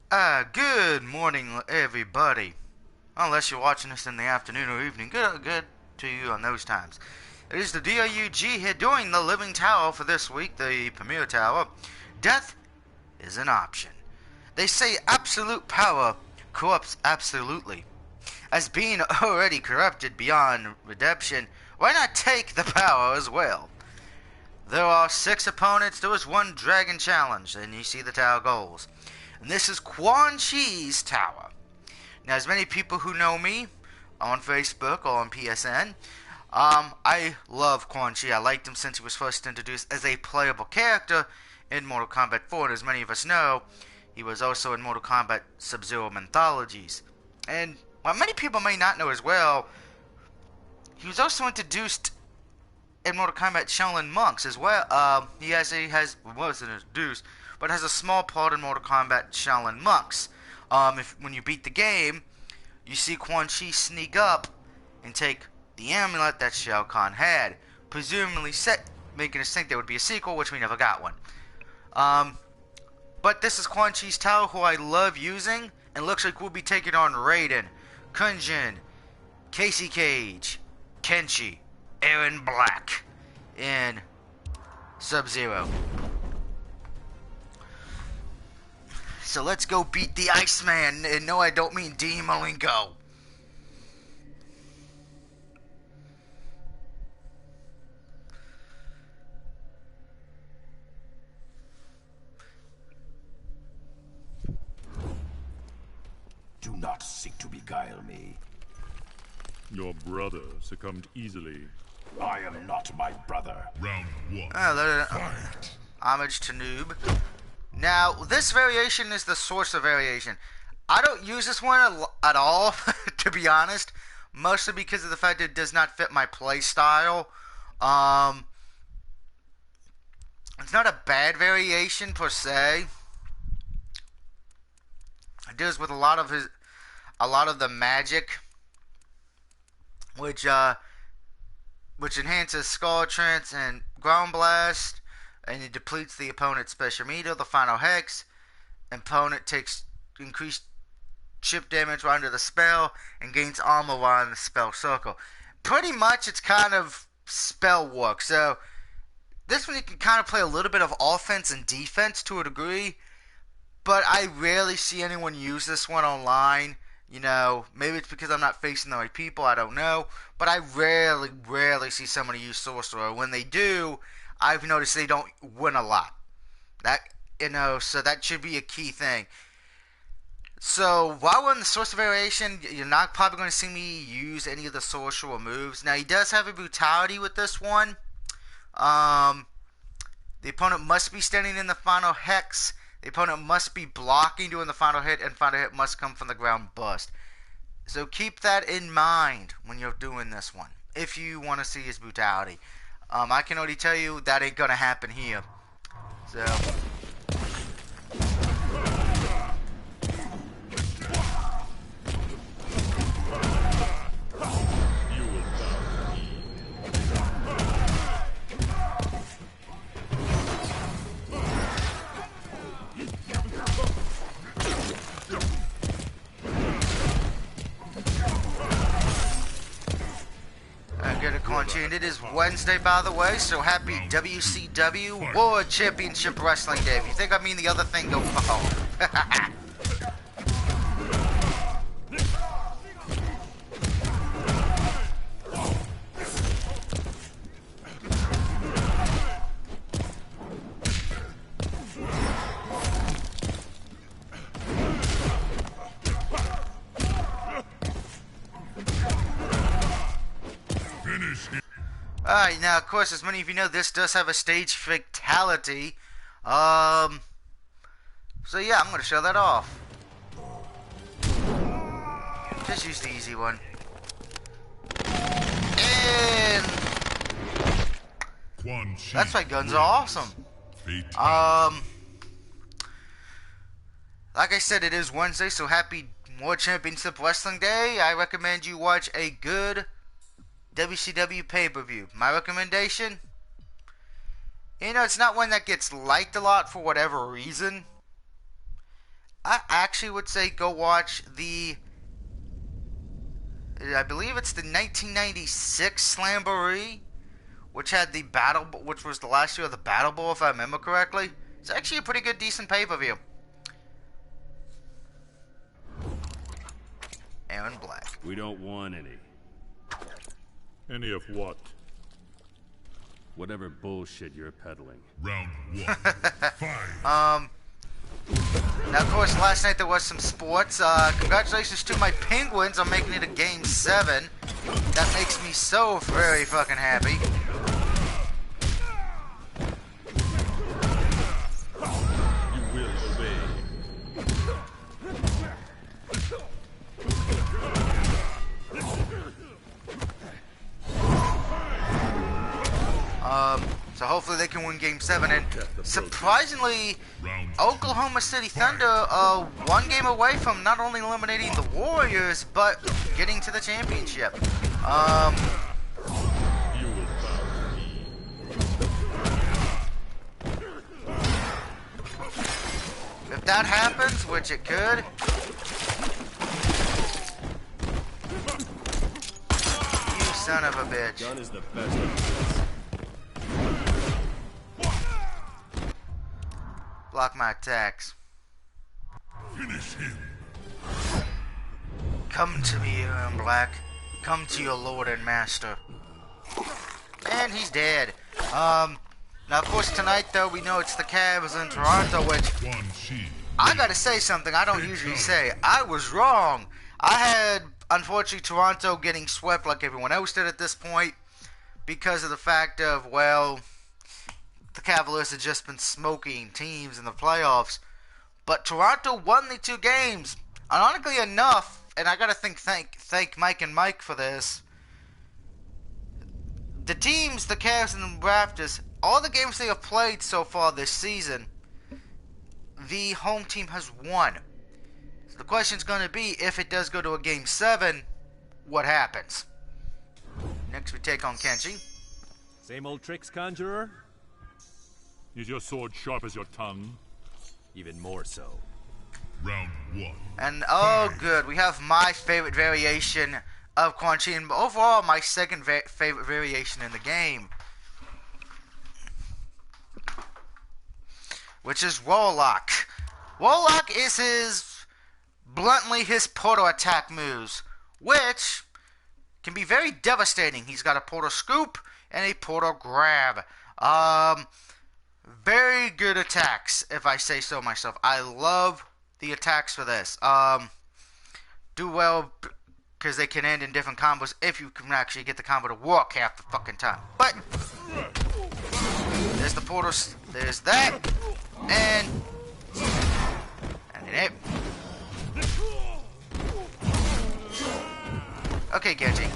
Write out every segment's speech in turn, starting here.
Good morning, everybody. Unless you're watching this in the afternoon or evening, good to you on those times. It is the DOUG here doing the Living Tower for this week, the premiere tower. Death is an option. They say absolute power corrupts absolutely. As being already corrupted beyond redemption, why not take the power as well? There are 6 opponents, there is 1 dragon challenge, and you see the tower goals. And this is Quan Chi's tower. Now, as many people who know me on Facebook or on PSN, I love Quan Chi. I liked him since he was first introduced as a playable character in Mortal Kombat 4. And as many of us know, he was also in Mortal Kombat Sub-Zero Mythologies. And what many people may not know as well, he was also introduced in Mortal Kombat Shaolin Monks as well. He wasn't introduced, but has a small part in Mortal Kombat Shaolin Monks. When you beat the game, you see Quan Chi sneak up and take the amulet that Shao Kahn had, presumably making us think there would be a sequel, which we never got one. But this is Quan Chi's tower, who I love using, and looks like we'll be taking on Raiden, Kunjin, Casey Cage, Kenshi, Aaron Black, and Sub-Zero. So let's go beat the Iceman, and no, I don't mean Dean Malenko. Do not seek to beguile me. Your brother succumbed easily. I am not my brother. Round 1. Fight. Homage to Noob. Now, this variation is the source of variation. I don't use this one at all, to be honest. Mostly because of the fact that it does not fit my play style. It's not a bad variation per se. It deals with a lot of the magic, which enhances Skull Trance and Ground Blast, and it depletes the opponent's special meter, the final hex. Opponent takes increased chip damage while under the spell and gains armor while in the spell circle. Pretty much it's kind of spell work. So this one you can kind of play a little bit of offense and defense to a degree, but I rarely see anyone use this one online. You know, maybe it's because I'm not facing the right people, I don't know. But I rarely see somebody use Sorcerer. When they do, I've noticed they don't win a lot. So that should be a key thing. So, while we're in the Sorcerer variation, you're not probably going to see me use any of the Sorcerer moves. Now, he does have a Brutality with this one. The opponent must be standing in the final hex. The opponent must be blocking during the final hit, and final hit must come from the ground burst. So keep that in mind when you're doing this one, if you want to see his Brutality. I can already tell you that ain't going to happen here. So and it is Wednesday, by the way, so happy WCW World Championship Wrestling Day. If you think I mean the other thing, go fuck off. Alright, now, of course, as many of you know, this does have a stage fatality. So yeah, I'm going to show that off. Just use the easy one. And that's why guns are awesome. Like I said, it is Wednesday, so happy World Championship Wrestling Day. I recommend you watch a good WCW pay-per-view. My recommendation, you know, it's not one that gets liked a lot for whatever reason. I actually would say go watch I believe it's the 1996 Slamboree, which had the battle, which was the last year of the Battle Bowl, if I remember correctly. It's actually a pretty good, decent pay-per-view. Aaron Black. We don't want any. Any of what? Whatever bullshit you're peddling. Round 1. Fight. Now, of course, last night there was some sports. Congratulations to my Penguins on making it a Game 7. That makes me so very fucking happy. You will obey. So hopefully they can win Game 7. And surprisingly, Oklahoma City Thunder are one game away from not only eliminating the Warriors, but getting to the championship. You will bow to me. If that happens, which it could, you son of a bitch. Gun is the best of this. Block my attacks. Finish him. Come to me, Aaron Black. Come to your lord and master. And he's dead. Now of course tonight though we know it's the Cavs in Toronto, which I gotta say something I don't usually say. I was wrong. I had unfortunately Toronto getting swept like everyone else did at this point because of the fact of, well, the Cavaliers had just been smoking teams in the playoffs. But Toronto won the 2 games. Ironically enough, and I gotta thank Mike and Mike for this. The teams, the Cavs and the Raptors, all the games they have played so far this season, the home team has won. So the question's gonna be, if it does go to a Game 7, what happens? Next we take on Kenji. Same old tricks, conjurer? Is your sword sharp as your tongue? Even more so. Round 1. And oh good, we have my favorite variation of Quan Chi, and overall my second favorite variation in the game, which is Warlock. Warlock is bluntly his portal attack moves, which can be very devastating. He's got a portal scoop and a portal grab. Very good attacks, if I say so myself. I love the attacks for this. Do well because they can end in different combos if you can actually get the combo to work half the fucking time. But there's the portal. There's that, and it. Okay, Genji.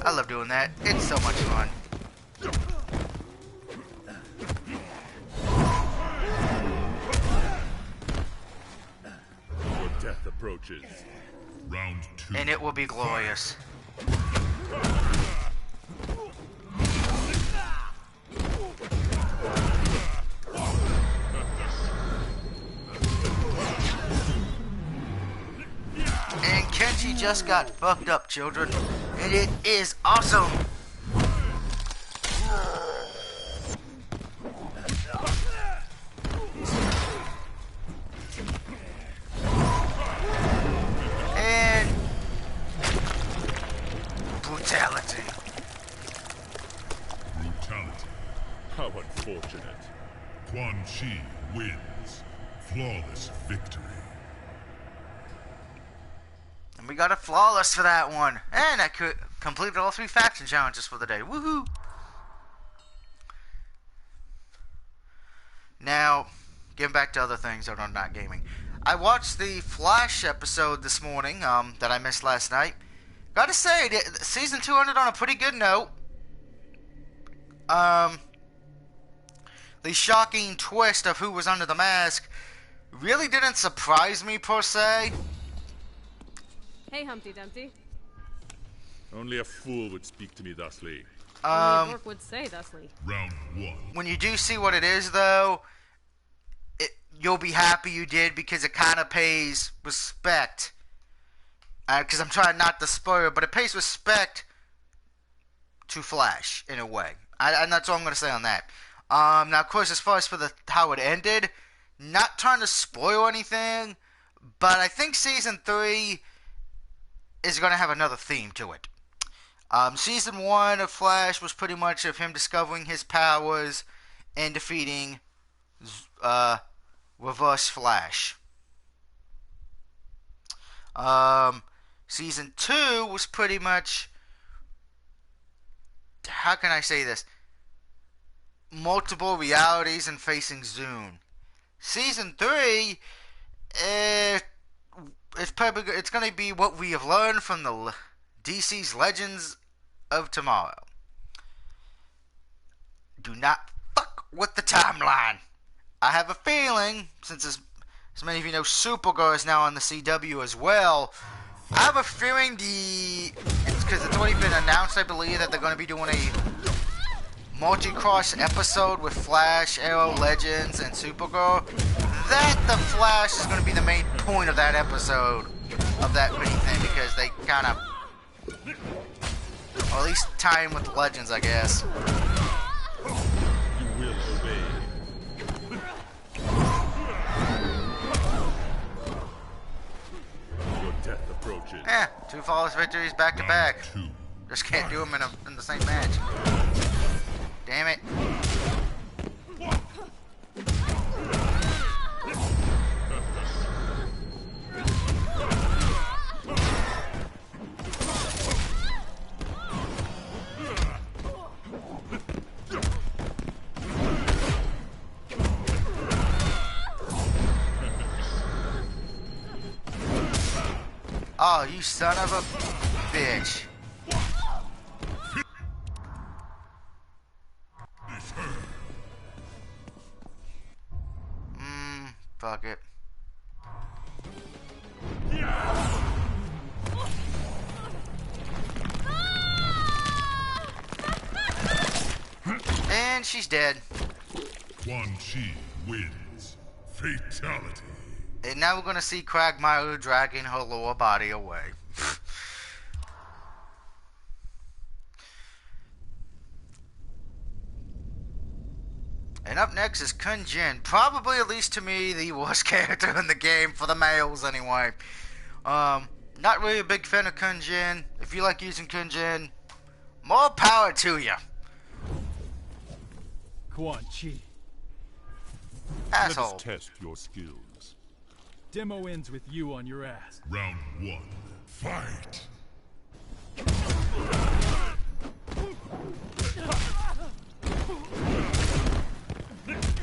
I love doing that. It's so much fun. Your death approaches. Round 2. And it will be glorious. And Kenji just got fucked up, children. And it is awesome. And brutality. Brutality. How unfortunate. Quan Chi wins. Flawless victory. And we got a flawless for that one. And I completed all 3 faction challenges for the day. Woohoo! Now, getting back to other things that are not gaming. I watched the Flash episode this morning that I missed last night. Gotta say, season 2 ended on a pretty good note. The shocking twist of who was under the mask really didn't surprise me per se. Hey, Humpty Dumpty. Only a fool would speak to me thusly. Only a dork would say thusly. Round 1. When you do see what it is, though, you'll be happy you did, because it kind of pays respect. Because I'm trying not to spoil it, but it pays respect to Flash, in a way. And that's all I'm going to say on that. Now, of course, as far as for how it ended, not trying to spoil anything, but I think Season 3 is going to have another theme to it. Season 1 of Flash was pretty much of him discovering his powers and defeating Reverse Flash. Season 2 was pretty much, how can I say this? Multiple realities and facing Zune. Season 3, it's going to be what we have learned from the DC's Legends of Tomorrow. Do not fuck with the timeline. I have a feeling, since as many of you know, Supergirl is now on the CW as well. I have a feeling because it's already been announced, I believe, that they're going to be doing a multi-cross episode with Flash, Arrow, Legends, and Supergirl. That the Flash is going to be the main point of that episode, of that mini thing, because they kind of, or at least tie in with the Legends, I guess. You will obey. Your death approaches. 2 flawless victories back to back. Round 2. Just can't do them in the same match. Damn it. Oh, you son of a bitch. Fuck it. And she's dead. Quan Chi wins. Fatality. And now we're gonna see Quagmire dragging her lower body away. And up next is Kun Jin. Probably, at least to me, the worst character in the game, for the males anyway. Not really a big fan of Kun Jin. If you like using Kun Jin, more power to you. Quan Chi. Asshole. Let us test your skills. Demo ends with you on your ass. Round 1. Fight.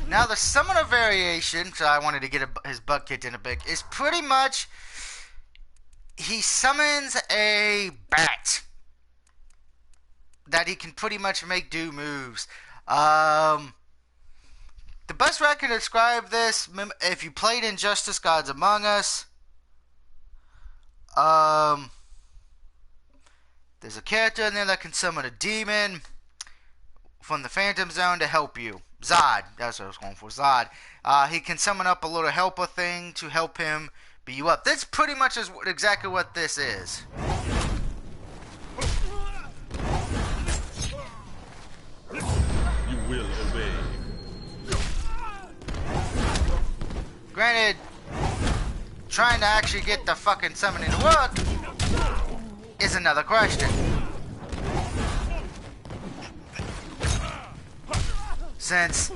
Now the summoner variation, so I wanted to get his butt kicked in a bit, is pretty much he summons a bat that he can pretty much make do moves. The best way I can describe this, if you played Injustice Gods Among Us, there's a character in there that can summon a demon from the Phantom Zone to help you. Zod, that's what I was going for, Zod. He can summon up a little helper thing to help him beat you up. That's pretty much exactly what this is. You will obey. Granted, trying to actually get the fucking summoning to work is another question. Since,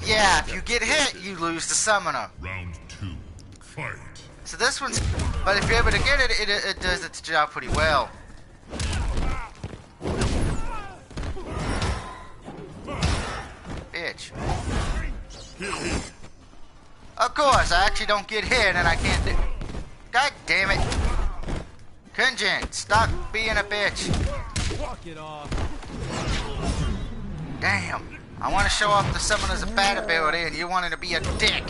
yeah, if you get hit, you lose the summoner. Round 2. Fight. So this one's, but if you're able to get it, it does its job pretty well. Bitch. Of course, I actually don't get hit and I can't do... God damn it. Kun Jin, stop being a bitch. Walk it off. Damn. I want to show off the summoner's bat ability and you wanted to be a dick.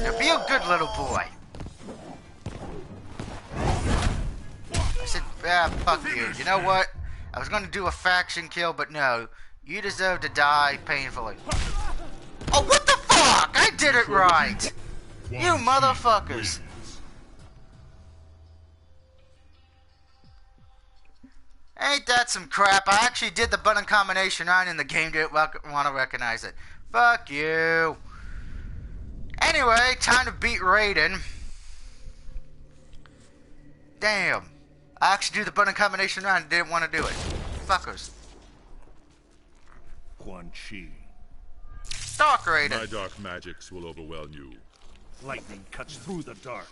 Now be a good little boy. fuck you. You know what? I was gonna do a faction kill, but no. You deserve to die painfully. Oh, what the fuck? I did it right! You motherfuckers! Ain't that some crap? I actually did the button combination right and the game didn't want to recognize it. Fuck you. Anyway, time to beat Raiden. Damn. I actually did the button combination right and didn't want to do it. Fuckers. Quan Chi. Dark Raiden. My dark magics will overwhelm you. Lightning cuts through the dark.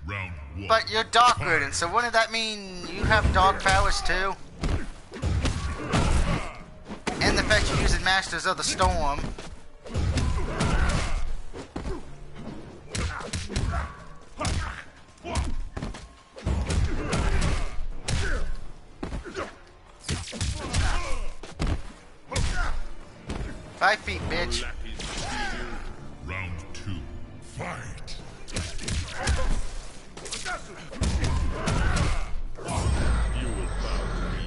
Round 1. But you're Dark Raiden, so wouldn't that mean you have dark powers too? And the fact you're using Masters of the Storm. Five feet, bitch. Round 2. Fight. You will bow to me.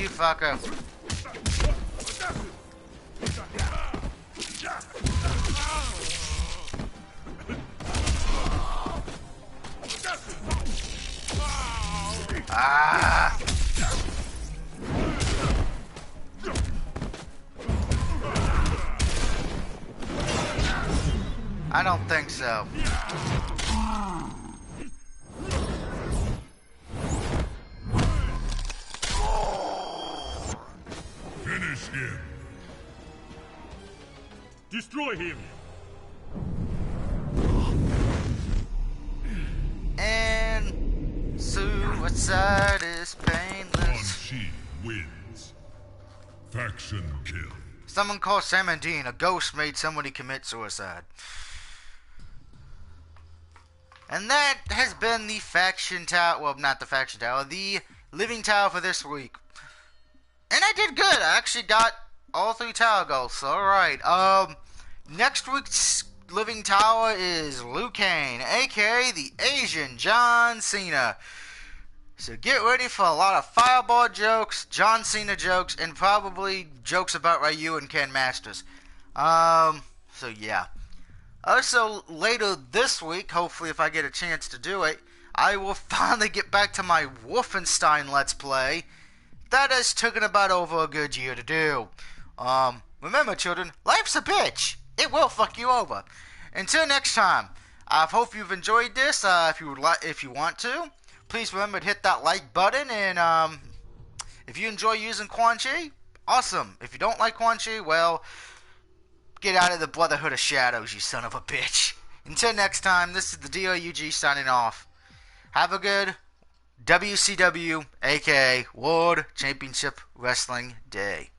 You fucker. Ah! I don't think so. Finish him. Destroy him. And suicide is Quan painless. Chi wins. Faction kill. Someone called Sam and Dean. A ghost made somebody commit suicide. And that has been the faction tower. Well, not the faction tower. The living tower for this week. And I did good. I actually got all 3 tower goals. So, alright. Next week's living tower is Liu Kang, aka the Asian John Cena. So get ready for a lot of fireball jokes, John Cena jokes, and probably jokes about Ryu and Ken Masters. So yeah. Also, later this week, hopefully if I get a chance to do it, I will finally get back to my Wolfenstein Let's Play. That has taken about over a good year to do. Remember children, life's a bitch. It will fuck you over. Until next time, I hope you've enjoyed this. If you want to, please remember to hit that like button. And if you enjoy using Quan Chi, awesome. If you don't like Quan Chi, well, get out of the Brotherhood of Shadows, you son of a bitch. Until next time, this is the DOUG signing off. Have a good WCW, aka World Championship Wrestling Day.